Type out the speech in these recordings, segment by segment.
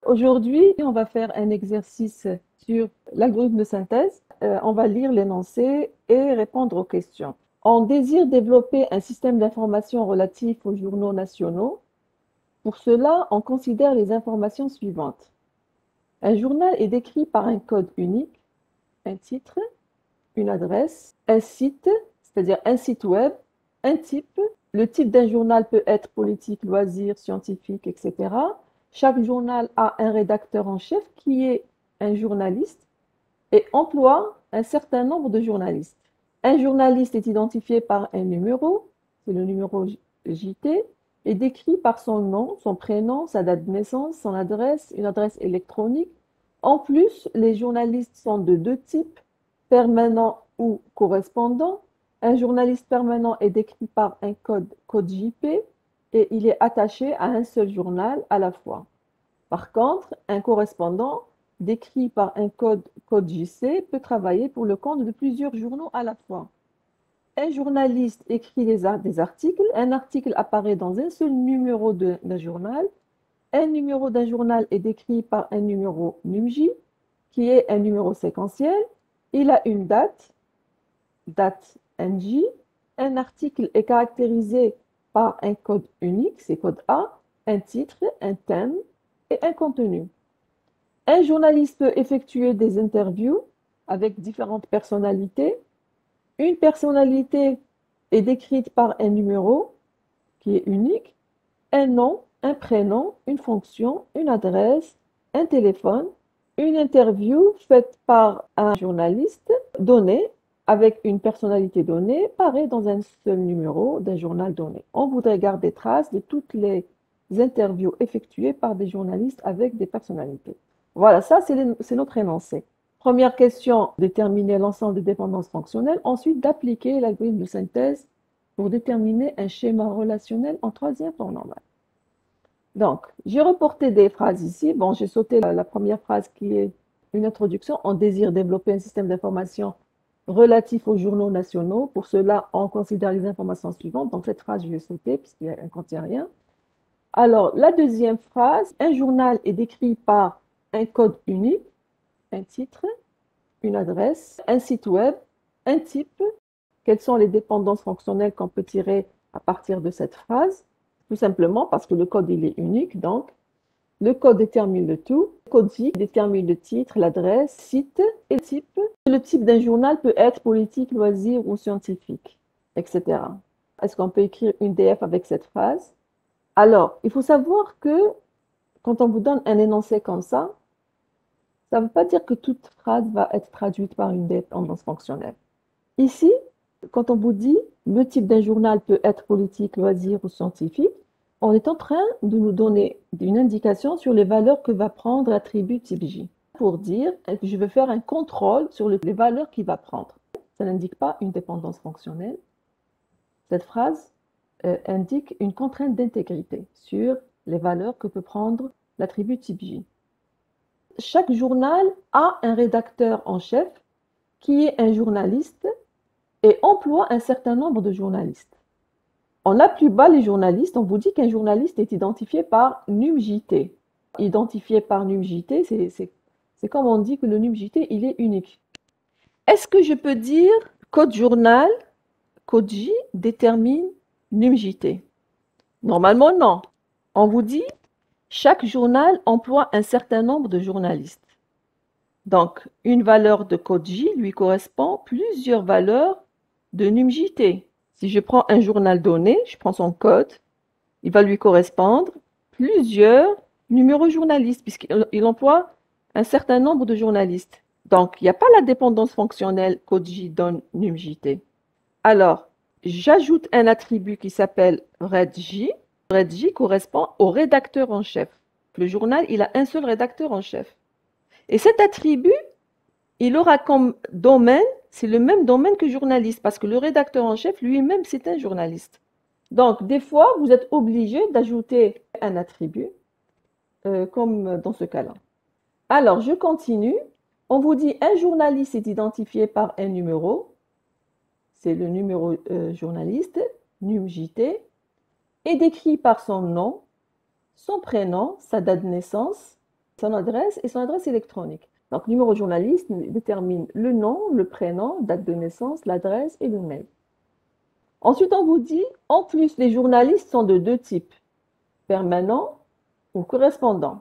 Aujourd'hui, on va faire un exercice sur l'algorithme de synthèse. On va lire l'énoncé et répondre aux questions. On désire développer un système d'information relatif aux journaux nationaux. Pour cela, on considère les informations suivantes. Un journal est décrit par un code unique, un titre, une adresse, un site, c'est-à-dire un site web, un type. Le type d'un journal peut être politique, loisirs, scientifique, etc. Chaque journal a un rédacteur en chef qui est un journaliste et emploie un certain nombre de journalistes. Un journaliste est identifié par un numéro, c'est le numéro JT, et décrit par son nom, son prénom, sa date de naissance, son adresse, une adresse électronique. En plus, les journalistes sont de deux types, permanent ou correspondant. Un journaliste permanent est décrit par un code JP, et il est attaché à un seul journal à la fois. Par contre, un correspondant décrit par un code JC peut travailler pour le compte de plusieurs journaux à la fois. Un journaliste écrit des articles, un article apparaît dans un seul numéro d'un journal. Un numéro d'un journal est décrit par un numéro NUMJ, qui est un numéro séquentiel. Il a une date NJ. Un article est caractérisé par un code unique, c'est code A, un titre, un thème et un contenu. Un journaliste peut effectuer des interviews avec différentes personnalités. Une personnalité est décrite par un numéro qui est unique, un nom, un prénom, une fonction, une adresse, un téléphone. Une interview faite par un journaliste donné avec une personnalité donnée paraît dans un seul numéro d'un journal donné. On voudrait garder trace de toutes les interviews effectuées par des journalistes avec des personnalités. Voilà, ça c'est notre énoncé. Première question, déterminer l'ensemble des dépendances fonctionnelles. Ensuite, d'appliquer l'algorithme de synthèse pour déterminer un schéma relationnel en troisième forme normale. Donc, j'ai reporté des phrases ici. Bon, j'ai sauté la première phrase qui est une introduction. On désire développer un système d'information relatif aux journaux nationaux. Pour cela, on considère les informations suivantes. Donc, cette phrase, je vais sauter puisqu'il ne contient rien. Alors, la deuxième phrase, un journal est décrit par un code unique, un titre, une adresse, un site web, un type. Quelles sont les dépendances fonctionnelles qu'on peut tirer à partir de cette phrase? Tout simplement parce que le code, il est unique. Donc, le code détermine le tout. Le code J détermine le titre, l'adresse, site et le type. Le type d'un journal peut être politique, loisir ou scientifique, etc. Est-ce qu'on peut écrire une DF avec cette phrase? Alors, il faut savoir que quand on vous donne un énoncé comme ça ne veut pas dire que toute phrase va être traduite par une dépendance fonctionnelle. Ici, quand on vous dit le type d'un journal peut être politique, loisir ou scientifique, on est en train de nous donner une indication sur les valeurs que va prendre l'attribut type J. Pour dire que je veux faire un contrôle sur les valeurs qu'il va prendre. Ça n'indique pas une dépendance fonctionnelle. Cette phrase indique une contrainte d'intégrité sur les valeurs que peut prendre l'attribut type J. Chaque journal a un rédacteur en chef qui est un journaliste et emploie un certain nombre de journalistes. En a plus bas les journalistes, on vous dit qu'un journaliste est identifié par NUMJT. Identifié par NUMJT, c'est comme on dit que le NUMJT, il est unique. Est-ce que je peux dire code journal, code J détermine NUMJT? Normalement, non. On vous dit chaque journal emploie un certain nombre de journalistes. Donc, une valeur de code J lui correspond plusieurs valeurs de NUMJT. Si je prends un journal donné, je prends son code, il va lui correspondre plusieurs numéros journalistes, puisqu'il emploie un certain nombre de journalistes. Donc, il n'y a pas la dépendance fonctionnelle code J donne NUMJT. Alors, j'ajoute un attribut qui s'appelle redj. Redj correspond au rédacteur en chef. Le journal, il a un seul rédacteur en chef. Et cet attribut, il aura comme domaine, c'est le même domaine que journaliste, parce que le rédacteur en chef lui-même, c'est un journaliste. Donc, des fois, vous êtes obligé d'ajouter un attribut, comme dans ce cas-là. Alors, je continue. On vous dit un journaliste est identifié par un numéro, c'est le numéro journaliste, NUMJT, est décrit par son nom, son prénom, sa date de naissance, son adresse et son adresse électronique. Donc, numéro journaliste détermine le nom, le prénom, date de naissance, l'adresse et le mail. Ensuite, on vous dit, en plus, les journalistes sont de deux types, permanents ou correspondants.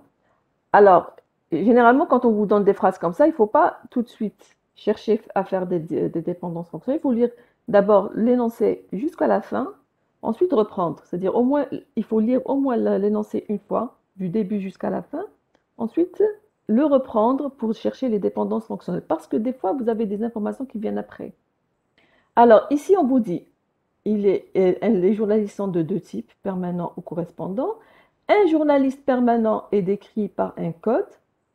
Alors, généralement, quand on vous donne des phrases comme ça, il ne faut pas tout de suite chercher à faire des dépendances fonctionnelles. Il faut lire d'abord l'énoncé jusqu'à la fin, ensuite reprendre. C'est-à-dire, au moins, il faut lire au moins l'énoncé une fois, du début jusqu'à la fin. Ensuite, le reprendre pour chercher les dépendances fonctionnelles. Parce que des fois, vous avez des informations qui viennent après. Alors, ici, on vous dit, les journalistes sont de deux types, permanents ou correspondants. Un journaliste permanent est décrit par un code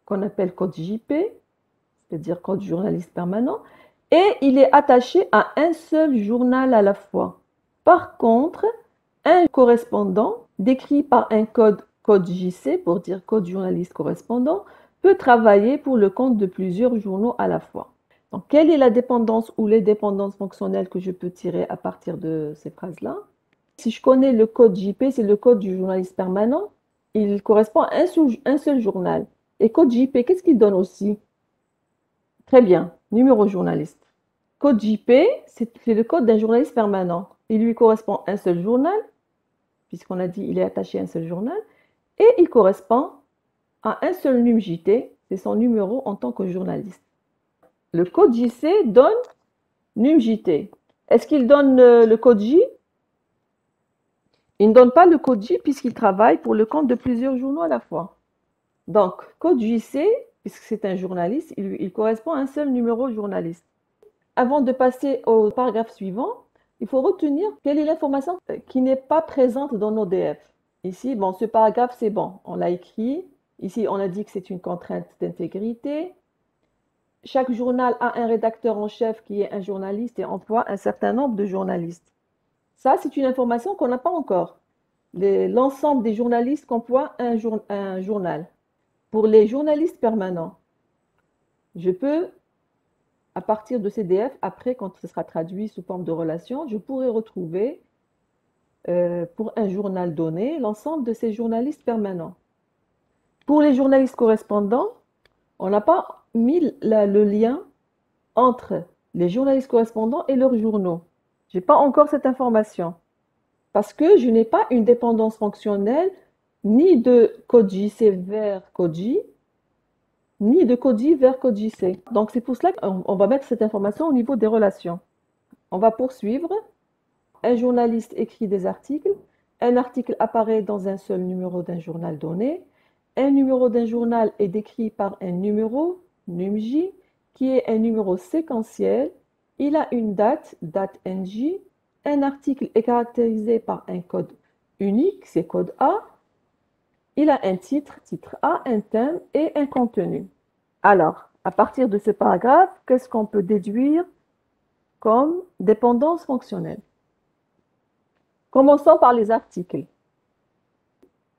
qu'on appelle code JP, c'est-à-dire code journaliste permanent, et il est attaché à un seul journal à la fois. Par contre, un correspondant, décrit par un code JC, pour dire code journaliste correspondant, peut travailler pour le compte de plusieurs journaux à la fois. Donc, quelle est la dépendance ou les dépendances fonctionnelles que je peux tirer à partir de ces phrases-là? Si je connais le code JP, c'est le code du journaliste permanent. Il correspond à un seul journal. Et code JP, qu'est-ce qu'il donne aussi? Très bien, numéro journaliste. Code JP, c'est le code d'un journaliste permanent. Il lui correspond à un seul journal, puisqu'on a dit il est attaché à un seul journal, et il correspond à un seul NUMJT, c'est son numéro en tant que journaliste. Le code JC donne NUMJT. Est-ce qu'il donne le code J? Il ne donne pas le code J puisqu'il travaille pour le compte de plusieurs journaux à la fois. Donc, code JC, puisque c'est un journaliste, il correspond à un seul numéro journaliste. Avant de passer au paragraphe suivant, il faut retenir quelle est l'information qui n'est pas présente dans nos DF. Ici, bon, ce paragraphe, c'est bon, on l'a écrit. Ici, on a dit que c'est une contrainte d'intégrité. Chaque journal a un rédacteur en chef qui est un journaliste et emploie un certain nombre de journalistes. Ça, c'est une information qu'on n'a pas encore. L'ensemble des journalistes qu'emploie un journal. Pour les journalistes permanents, je peux, à partir de CDF, après, quand ce sera traduit sous forme de relation, je pourrai retrouver, pour un journal donné, l'ensemble de ces journalistes permanents. Pour les journalistes correspondants, on n'a pas mis le lien entre les journalistes correspondants et leurs journaux. Je n'ai pas encore cette information parce que je n'ai pas une dépendance fonctionnelle ni de code JC vers code J, ni de code J vers code JC. Donc, c'est pour cela qu'on va mettre cette information au niveau des relations. On va poursuivre. Un journaliste écrit des articles. Un article apparaît dans un seul numéro d'un journal donné. Un numéro d'un journal est décrit par un numéro, NUMJ, qui est un numéro séquentiel. Il a une date, date NJ. Un article est caractérisé par un code unique, c'est code A. Il a un titre, titre A, un thème et un contenu. Alors, à partir de ce paragraphe, qu'est-ce qu'on peut déduire comme dépendance fonctionnelle? Commençons par les articles.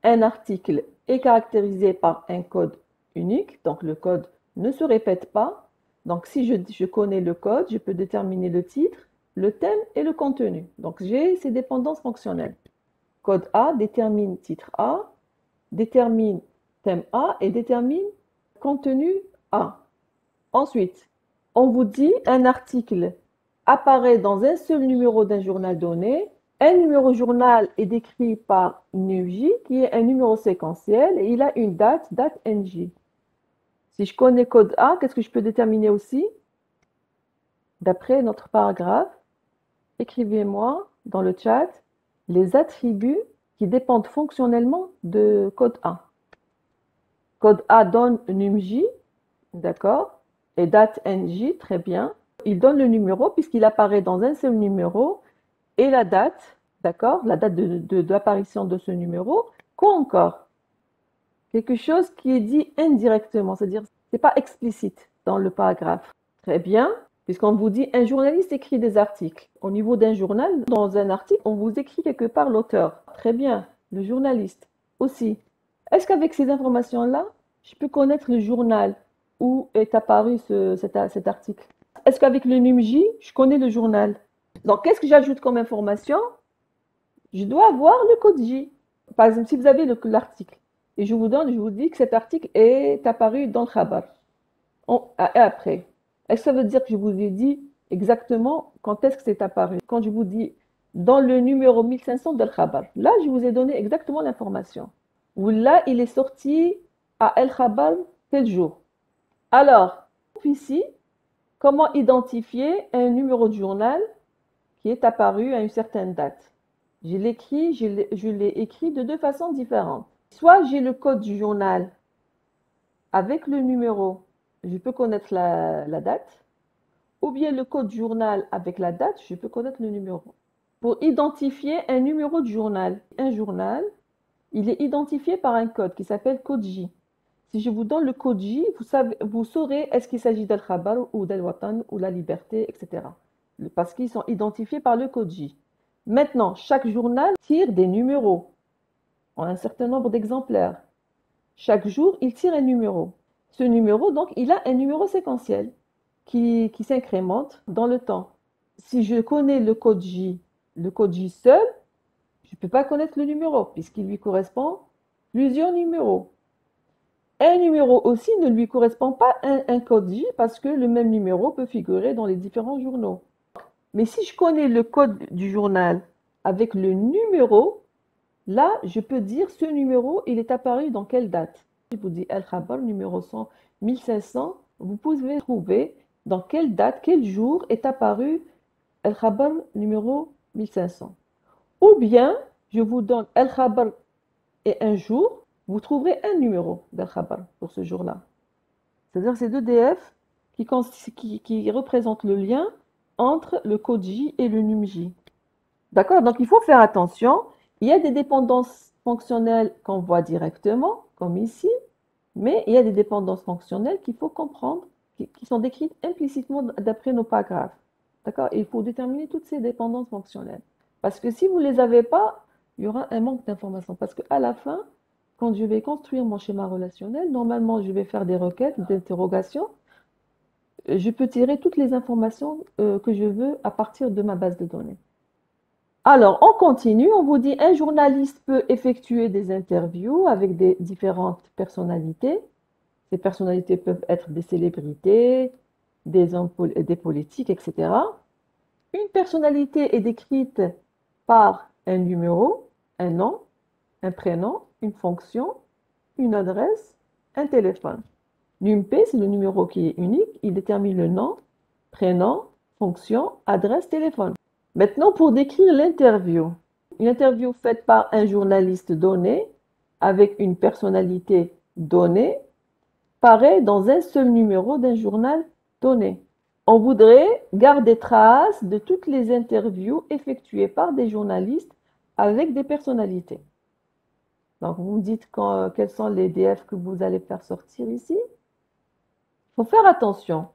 Un article est caractérisé par un code unique, donc le code ne se répète pas. Donc, si je connais le code, je peux déterminer le titre, le thème et le contenu. Donc, j'ai ces dépendances fonctionnelles. Code A détermine titre A, détermine thème A et détermine contenu A. Ensuite, on vous dit un article apparaît dans un seul numéro d'un journal donné. Un numéro journal est décrit par NUJ, qui est un numéro séquentiel, et il a une date, date NJ. Si je connais code A, qu'est-ce que je peux déterminer aussi? D'après notre paragraphe, écrivez-moi dans le chat les attributs qui dépendent fonctionnellement de code A. Code A donne NUMJ, d'accord, et date NJ, très bien. Il donne le numéro puisqu'il apparaît dans un seul numéro et la date, d'accord, la date d'apparition de ce numéro. Quoi encore? Quelque chose qui est dit indirectement, c'est-à-dire ce n'est pas explicite dans le paragraphe. Très bien, puisqu'on vous dit un journaliste écrit des articles. Au niveau d'un journal, dans un article, on vous écrit quelque part l'auteur. Très bien, le journaliste aussi. Est-ce qu'avec ces informations-là, je peux connaître le journal où est apparu cet article? Est-ce qu'avec le NUMJ, je connais le journal? Donc, qu'est-ce que j'ajoute comme information? Je dois avoir le code J. Par exemple, si vous avez l'article, et je vous dis que cet article est apparu dans le Khabar. Et après, est-ce que ça veut dire que je vous ai dit exactement quand est-ce que c'est apparu? Quand je vous dis dans le numéro 1500 de Khabar, là, je vous ai donné exactement l'information. Ou là, il est sorti à El Khabar tel jour. Alors, ici, comment identifier un numéro de journal qui est apparu à une certaine date? Je l'ai écrit de deux façons différentes. Soit j'ai le code du journal avec le numéro, je peux connaître la date, ou bien le code journal avec la date, je peux connaître le numéro. Pour identifier un numéro de journal, un journal, il est identifié par un code qui s'appelle code J. Si je vous donne le code J, vous saurez est-ce qu'il s'agit d'Al Khabar ou d'Al Watan ou La Liberté, etc. Parce qu'ils sont identifiés par le code J. Maintenant, chaque journal tire des numéros en un certain nombre d'exemplaires. Chaque jour, il tire un numéro. Ce numéro, donc, il a un numéro séquentiel qui s'incrémente dans le temps. Si je connais le code J seul, je ne peux pas connaître le numéro puisqu'il lui correspond plusieurs numéros. Un numéro aussi ne lui correspond pas à un code J parce que le même numéro peut figurer dans les différents journaux. Mais si je connais le code du journal avec le numéro, là, je peux dire ce numéro, il est apparu dans quelle date. Je vous dis El Khabar numéro 100, 1500, vous pouvez trouver dans quelle date, quel jour est apparu El Khabar numéro 1500. Ou bien, je vous donne El Khabar et un jour, vous trouverez un numéro d'Al Khabar pour ce jour-là. C'est-à-dire ces deux DF qui représentent le lien entre le code J et le num J. D'accord? Donc il faut faire attention. Il y a des dépendances fonctionnelles qu'on voit directement, comme ici, mais il y a des dépendances fonctionnelles qu'il faut comprendre, qui sont décrites implicitement d'après nos paragraphes. D'accord? Il faut déterminer toutes ces dépendances fonctionnelles. Parce que si vous ne les avez pas, il y aura un manque d'informations. Parce qu'à la fin, quand je vais construire mon schéma relationnel, normalement, je vais faire des requêtes d'interrogation. Je peux tirer toutes les informations que je veux à partir de ma base de données. Alors, on continue. On vous dit un journaliste peut effectuer des interviews avec des différentes personnalités. Ces personnalités peuvent être des célébrités, des hommes, des politiques, etc. Une personnalité est décrite par un numéro, un nom, un prénom, une fonction, une adresse, un téléphone. NumP, c'est le numéro qui est unique. Il détermine le nom, prénom, fonction, adresse, téléphone. Maintenant, pour décrire l'interview. Une interview faite par un journaliste donné avec une personnalité donnée paraît dans un seul numéro d'un journal donné. On voudrait garder trace de toutes les interviews effectuées par des journalistes avec des personnalités. Donc, vous me dites quels sont les DF que vous allez faire sortir ici. Il faut faire attention.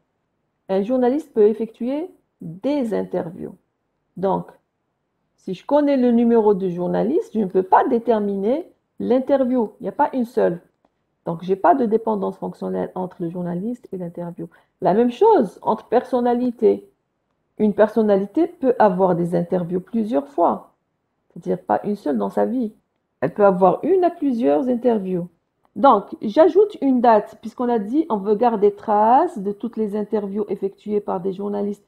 Un journaliste peut effectuer des interviews. Donc, si je connais le numéro du journaliste, je ne peux pas déterminer l'interview. Il n'y a pas une seule. Donc, je n'ai pas de dépendance fonctionnelle entre le journaliste et l'interview. La même chose entre personnalités. Une personnalité peut avoir des interviews plusieurs fois. C'est-à-dire pas une seule dans sa vie. Elle peut avoir une à plusieurs interviews. Donc, j'ajoute une date, puisqu'on a dit on veut garder trace de toutes les interviews effectuées par des journalistes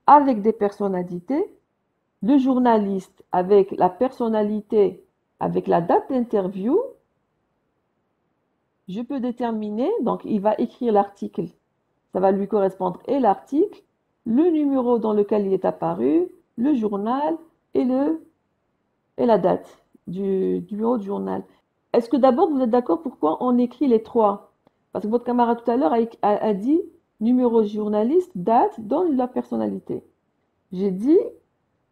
avec des personnalités. Le journaliste avec la personnalité, avec la date d'interview, je peux déterminer, donc il va écrire l'article, ça va lui correspondre et l'article, le numéro dans lequel il est apparu, le journal et la date du numéro du journal. Est-ce que d'abord vous êtes d'accord pourquoi on écrit les trois? Parce que votre camarade tout à l'heure a dit numéro journaliste, date, donne la personnalité. J'ai dit,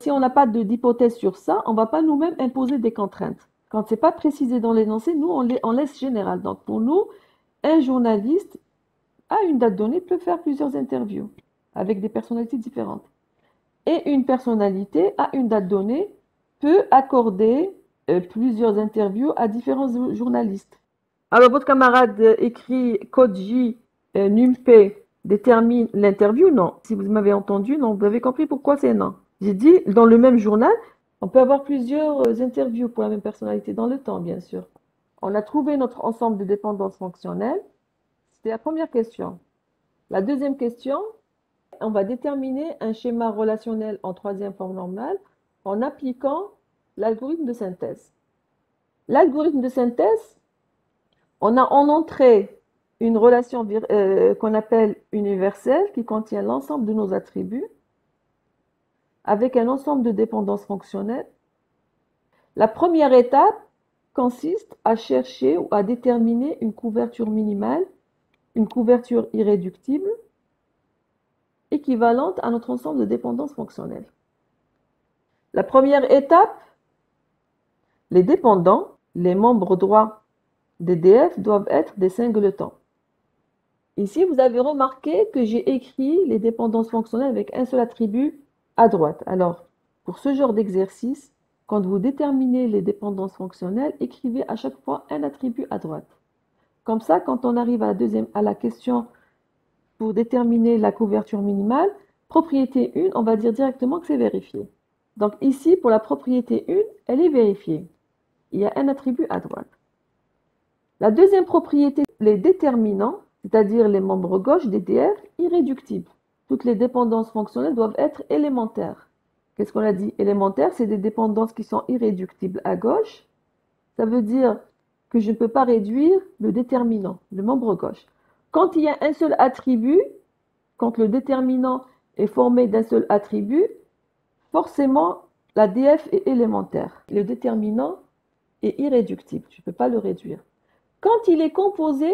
si on n'a pas d'hypothèse sur ça, on ne va pas nous-mêmes imposer des contraintes. Quand ce n'est pas précisé dans l'énoncé, nous, on laisse général. Donc, pour nous, un journaliste, à une date donnée, peut faire plusieurs interviews avec des personnalités différentes. Et une personnalité, à une date donnée, peut accorder plusieurs interviews à différents journalistes. Alors, votre camarade écrit code J, NumP, détermine l'interview? Non. Si vous m'avez entendu, non. Vous avez compris pourquoi c'est non. J'ai dit, dans le même journal, on peut avoir plusieurs interviews pour la même personnalité dans le temps, bien sûr. On a trouvé notre ensemble de dépendances fonctionnelles. C'était la première question. La deuxième question, on va déterminer un schéma relationnel en troisième forme normale en appliquant l'algorithme de synthèse. L'algorithme de synthèse, on a en entrée une relation qu'on appelle universelle qui contient l'ensemble de nos attributs avec un ensemble de dépendances fonctionnelles. La première étape consiste à chercher ou à déterminer une couverture minimale, une couverture irréductible, équivalente à notre ensemble de dépendances fonctionnelles. La première étape, les dépendants, les membres droits d'EDF doivent être des singletons. Ici, vous avez remarqué que j'ai écrit les dépendances fonctionnelles avec un seul attribut à droite. Alors, pour ce genre d'exercice, quand vous déterminez les dépendances fonctionnelles, écrivez à chaque fois un attribut à droite. Comme ça, quand on arrive à la question pour déterminer la couverture minimale, propriété 1, on va dire directement que c'est vérifié. Donc ici, pour la propriété 1, elle est vérifiée. Il y a un attribut à droite. La deuxième propriété, les déterminants, c'est-à-dire les membres gauche d'EDF, irréductibles. Toutes les dépendances fonctionnelles doivent être élémentaires. Qu'est-ce qu'on a dit? Élémentaires, c'est des dépendances qui sont irréductibles à gauche. Ça veut dire que je ne peux pas réduire le déterminant, le membre gauche. Quand il y a un seul attribut, quand le déterminant est formé d'un seul attribut, forcément, la DF est élémentaire. Le déterminant est irréductible, je ne peux pas le réduire. Quand il est composé,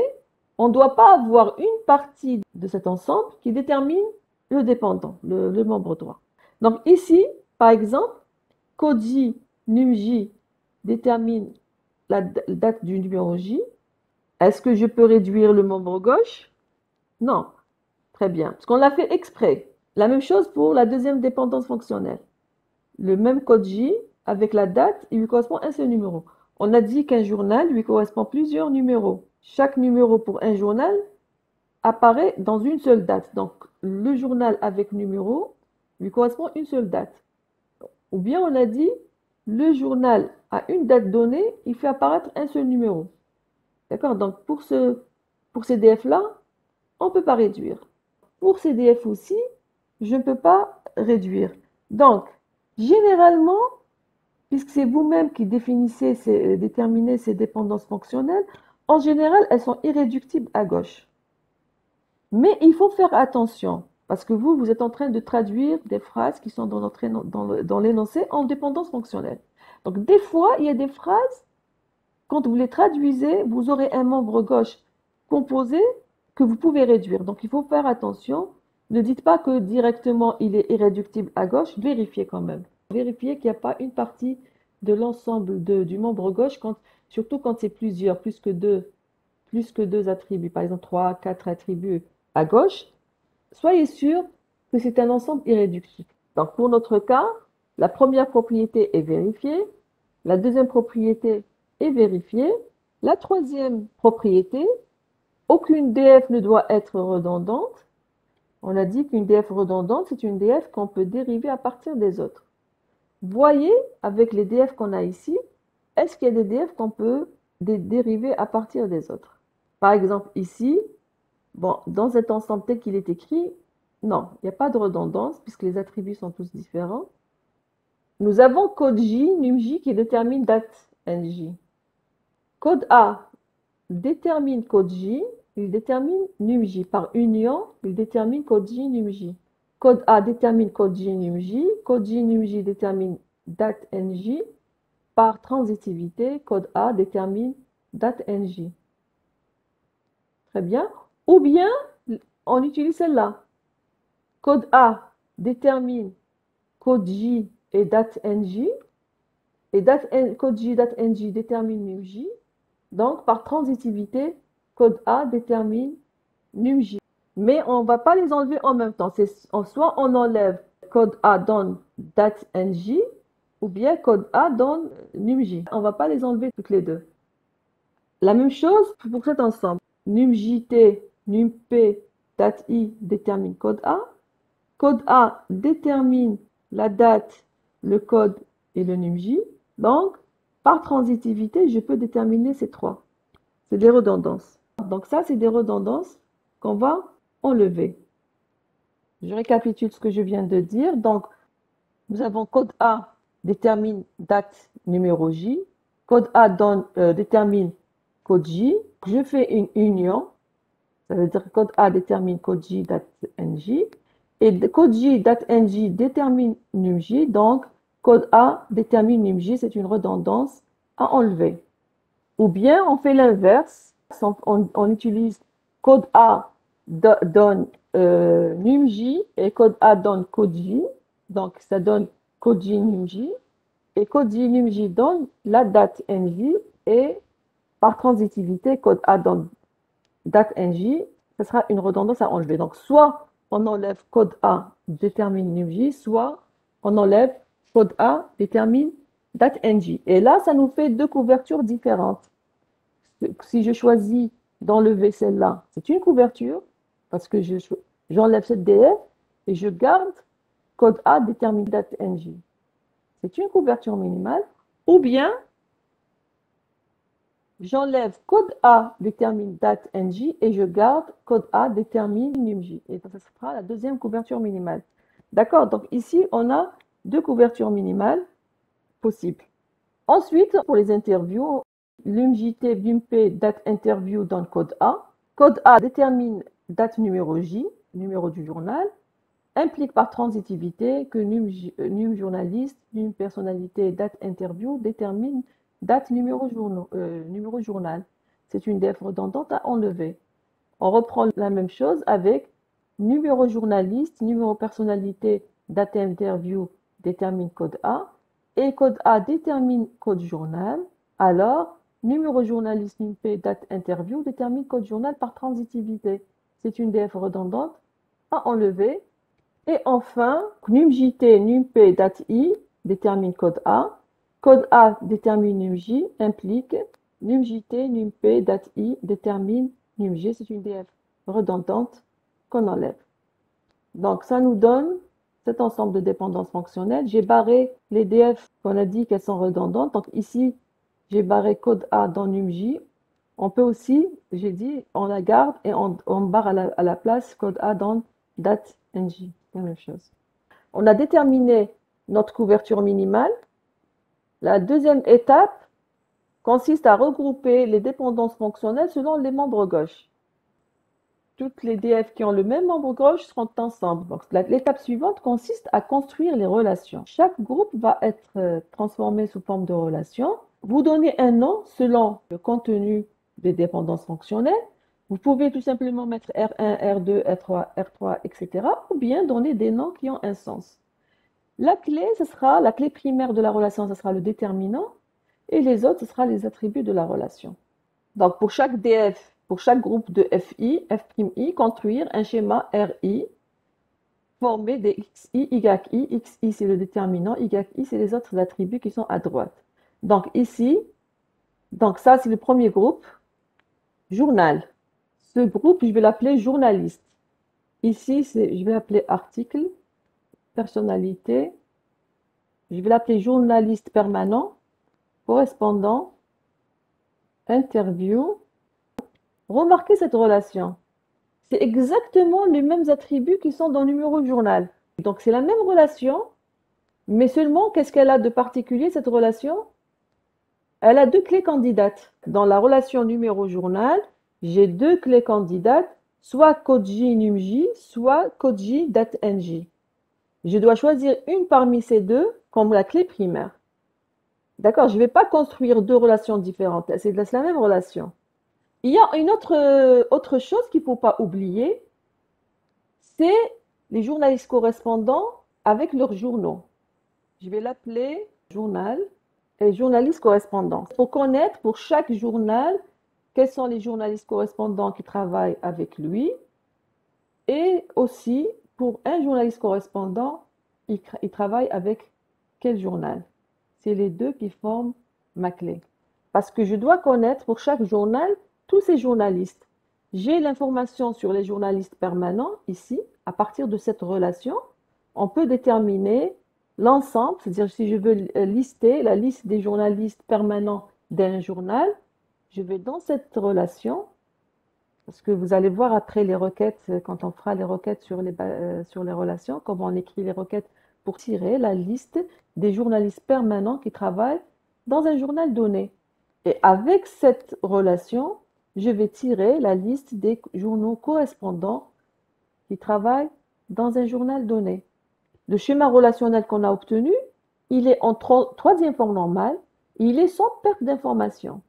on ne doit pas avoir une partie de cet ensemble qui détermine le dépendant, le membre droit. Donc ici, par exemple, code J, num J détermine la date du numéro J. Est-ce que je peux réduire le membre gauche? Non. Très bien. Parce qu'on l'a fait exprès. La même chose pour la deuxième dépendance fonctionnelle. Le même code J, avec la date, il lui correspond un seul numéro. On a dit qu'un journal lui correspond plusieurs numéros. Chaque numéro pour un journal apparaît dans une seule date. Donc, le journal avec numéro lui correspond une seule date. Ou bien on a dit, le journal à une date donnée, il fait apparaître un seul numéro. D'accord? Donc, pour ces DF-là, on ne peut pas réduire. Pour ces DF aussi, je ne peux pas réduire. Donc, généralement, puisque c'est vous-même qui déterminez ces dépendances fonctionnelles, en général, elles sont irréductibles à gauche. Mais il faut faire attention, parce que vous êtes en train de traduire des phrases qui sont dans l'énoncé en dépendance fonctionnelle. Donc, des fois, il y a des phrases, quand vous les traduisez, vous aurez un membre gauche composé que vous pouvez réduire. Donc, il faut faire attention. Ne dites pas que directement, il est irréductible à gauche. Vérifiez quand même. Vérifiez qu'il n'y a pas une partie de l'ensemble du membre gauche, surtout quand c'est plusieurs, plus que deux attributs. Par exemple, 3, 4 attributs à gauche. Soyez sûr que c'est un ensemble irréductible. Donc, pour notre cas, la première propriété est vérifiée. La deuxième propriété est vérifiée. La troisième propriété, aucune DF ne doit être redondante. On a dit qu'une DF redondante, c'est une DF qu'on peut dériver à partir des autres. Voyez, avec les DF qu'on a ici, est-ce qu'il y a des DF qu'on peut dériver à partir des autres? Par exemple, ici, bon, dans cet ensemble tel qu'il est écrit, non, il n'y a pas de redondance puisque les attributs sont tous différents. Nous avons code J, num J qui détermine date NJ. Code A détermine code J, il détermine num J. Par union, il détermine code J, num J. Code A détermine code J, num J. Code J, num J détermine date NJ. Par transitivité, code A détermine date NJ. Très bien. Ou bien, on utilise celle-là. Code A détermine code J et date NJ. Et code J, date NJ détermine num J. Donc, par transitivité, code A détermine num J. Mais on ne va pas les enlever en même temps. Soit on enlève code A donne date NJ, ou bien code A donne num J. On ne va pas les enlever toutes les deux. La même chose pour cet ensemble. Num JT, num P, date I détermine code A. Code A détermine la date, le code et le num J. Donc, Par transitivité, je peux déterminer ces trois. C'est des redondances. Donc ça, c'est des redondances qu'on va enlever. Je récapitule ce que je viens de dire. Donc, nous avons code A détermine date numéro J. Code A détermine code J. Je fais une union. Ça veut dire que code A détermine code J, date NJ. Et code J, date NJ détermine numJ. Donc, code A détermine numJ. C'est une redondance à enlever. Ou bien, on fait l'inverse. On utilise code A donne numJ et code A donne code J. Donc, ça donne code J numJ. Et code J numJ donne la date NJ. Et par transitivité, code A donne date NJ. Ce sera une redondance à enlever. Donc, soit on enlève code A détermine numJ, soit on enlève code A détermine date NJ. Et là, ça nous fait deux couvertures différentes. Si je choisis d'enlever celle-là, c'est une couverture parce que j'enlève cette DF et je garde code A détermine date NJ. C'est une couverture minimale. Ou bien, j'enlève code A détermine date NJ et je garde code A détermine numJ. Et ça sera la deuxième couverture minimale. D'accord? Donc ici, on a deux couvertures minimales possibles. Ensuite, pour les interviews, l'UMJT, BIMP, date interview donne code A. Code A détermine date numéro J, numéro du journal, implique par transitivité que num journaliste, num personnalité, date interview détermine date numéro journal. C'est une DF redondante à enlever. On reprend la même chose avec numéro journaliste, numéro personnalité, date interview détermine code A et code A détermine code journal. Alors, numéro journaliste, NUMP, date interview détermine code journal par transitivité. C'est une DF redondante à enlever. Et enfin, NUMJT, NUMP, date I détermine code A. Code A détermine NUMJ, implique NUMJT, NUMP, date I détermine NUMJ. C'est une DF redondante qu'on enlève. Donc, ça nous donne cet ensemble de dépendances fonctionnelles. J'ai barré les DF qu'on a dit qu'elles sont redondantes. Donc, ici, j'ai barré code A dans NUMJ. On peut aussi, j'ai dit, on la garde et on barre à la place code A dans date NJ. La même chose. On a déterminé notre couverture minimale. La deuxième étape consiste à regrouper les dépendances fonctionnelles selon les membres gauche. Toutes les DF qui ont le même membre gauche seront ensemble. Donc, l'étape suivante consiste à construire les relations. Chaque groupe va être transformé sous forme de relation. Vous donnez un nom selon le contenu des dépendances fonctionnelles. Vous pouvez tout simplement mettre R1, R2, R3, R3, etc. ou bien donner des noms qui ont un sens. La clé, ce sera la clé primaire de la relation, ce sera le déterminant, et les autres, ce sera les attributs de la relation. Donc, pour chaque DF, pour chaque groupe de FI, F'I, construire un schéma RI formé des XI, YI. XI, c'est le déterminant, YI, c'est les autres attributs qui sont à droite. Donc, ici, donc ça, c'est le premier groupe, journal. Ce groupe, je vais l'appeler journaliste. Ici, je vais l'appeler article, personnalité. Je vais l'appeler journaliste permanent, correspondant, interview. Remarquez cette relation. C'est exactement les mêmes attributs qui sont dans le numéro de journal. Donc, c'est la même relation, mais seulement, qu'est-ce qu'elle a de particulier, cette relation? Elle a deux clés candidates. Dans la relation numéro journal, j'ai deux clés candidates, soit code J numJ, soit code J date NJ. Je dois choisir une parmi ces deux comme la clé primaire. D'accord? Je ne vais pas construire deux relations différentes. C'est la même relation. Il y a une autre chose qu'il ne faut pas oublier, c'est les journalistes correspondants avec leurs journaux. Je vais l'appeler journal et journaliste correspondant. Il faut connaître pour chaque journal quels sont les journalistes correspondants qui travaillent avec lui. Et aussi, pour un journaliste correspondant, il travaille avec quel journal? C'est les deux qui forment ma clé. Parce que je dois connaître pour chaque journal tous ces journalistes. J'ai l'information sur les journalistes permanents ici. À partir de cette relation, on peut déterminer l'ensemble, c'est-à-dire si je veux lister la liste des journalistes permanents d'un journal, je vais dans cette relation, parce que vous allez voir après les requêtes, quand on fera les requêtes sur les relations, comment on écrit les requêtes pour tirer la liste des journalistes permanents qui travaillent dans un journal donné. Et avec cette relation, je vais tirer la liste des journaux correspondants qui travaillent dans un journal donné. Le schéma relationnel qu'on a obtenu, il est en troisième forme normale, il est sans perte d'information.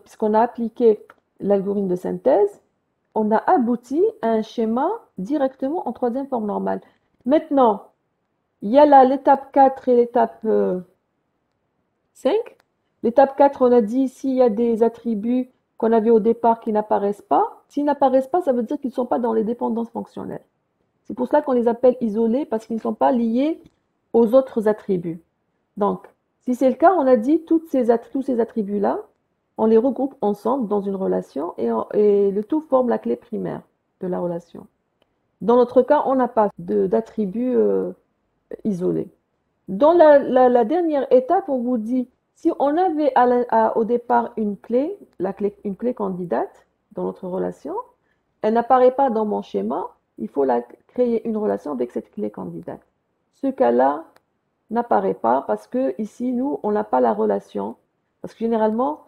Puisqu'on a appliqué l'algorithme de synthèse, on a abouti à un schéma directement en troisième forme normale. Maintenant, il y a l'étape 4 et l'étape 5. L'étape 4, on a dit s'il y a des attributs qu'on avait au départ qui n'apparaissent pas. S'ils n'apparaissent pas, ça veut dire qu'ils ne sont pas dans les dépendances fonctionnelles. C'est pour cela qu'on les appelle isolés parce qu'ils ne sont pas liés aux autres attributs. Donc, si c'est le cas, on a dit tous ces attributs-là, on les regroupe ensemble dans une relation et le tout forme la clé primaire de la relation. Dans notre cas, on n'a pas d'attributs isolés. Dans la dernière étape, on vous dit, si on avait au départ une clé candidate dans notre relation, elle n'apparaît pas dans mon schéma, il faut créer une relation avec cette clé candidate. Ce cas-là n'apparaît pas parce que ici, nous, on n'a pas la relation. Parce que généralement,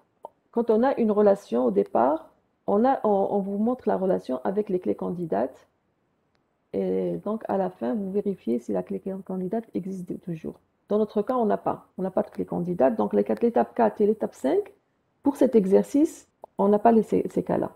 quand on a une relation au départ, on vous montre la relation avec les clés candidates. Et donc, à la fin, vous vérifiez si la clé candidate existe toujours. Dans notre cas, on n'a pas. On n'a pas de clé candidate. Donc, l'étape 4 et l'étape 5, pour cet exercice, on n'a pas ces cas-là.